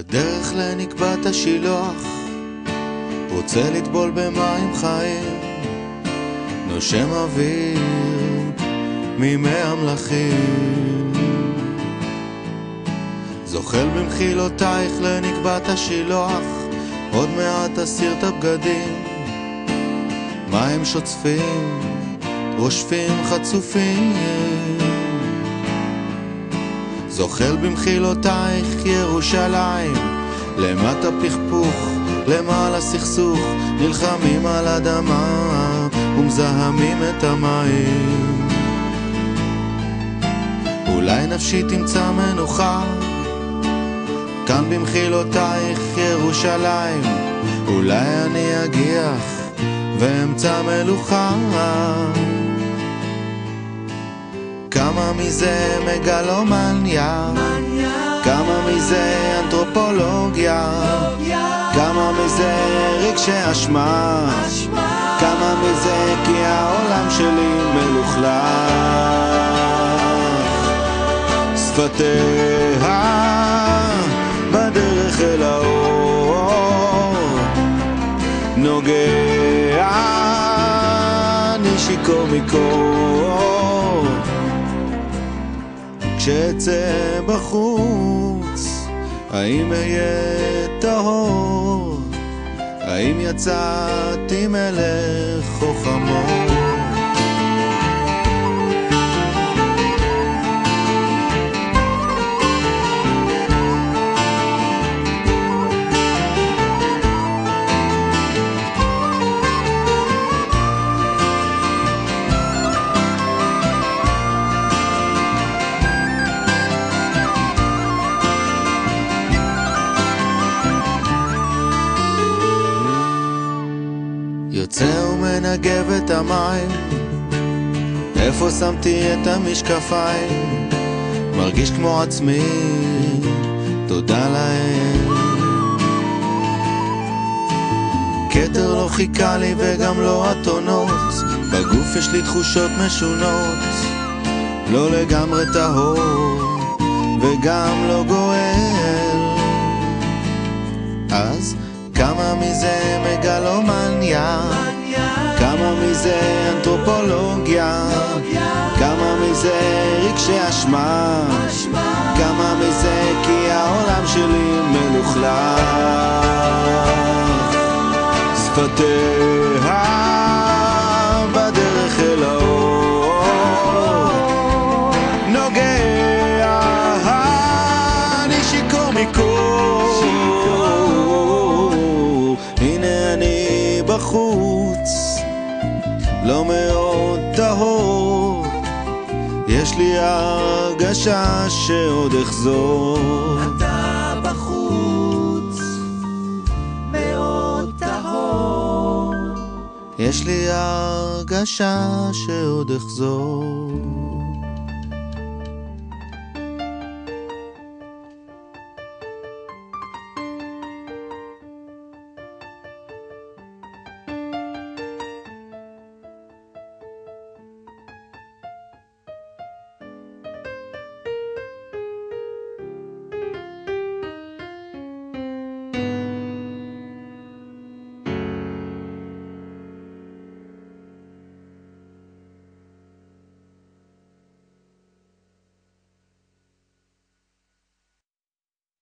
בדרך לנקבת השילוח, רוצה לטבול במים חיים, נושם אוויר מימי המלאכים. זוחל במחילותייך לנקבת השילוח, עוד מעט אסיר את הבגדים, מים שוצפים, רושפים חצופים. זוחל במחילותייך ירושלים, למטה פכפוך, למעלה סכסוך, נלחמים על אדמה ומזהמים את המים. אולי נפשי תמצא מנוחה כאן במחילותייך ירושלים, אולי אני אגיח ואמצא מלוכה. כמה מזה מגלומניה, כמה מזה אנתרופולוגיה, כמה מזה רגשי אשמה, כמה מזה כי העולם שלי מלוכלך. שפתיה בדרך אל האור, נוגע נשיקו מקור. כשאצא בחוץ, האם אהיה טהור? האם יצאתי מלך או חמור? יוצא ומנגב את המים, איפה שמתי את המשקפיים? מרגיש כמו עצמי, תודה להם. כתר לא חיכה לי וגם לא אתונות, בגוף יש לי תחושות משונות, לא לגמרי טהור וגם לא גואל. אז כמה מזה מגלומניה, כמה מזה אנתרופולוגיה, כמה מזה רגשי אשמה, כמה מזה כי העולם שלי מלוכלך. שפתיה בדרך אל האור, נוגע נשיקו מקור. הנה אני בחוץ, לא מאוד טהור, יש לי הרגשה שעוד אחזור. אתה בחוץ, מאוד טהור, יש לי הרגשה שעוד אחזור.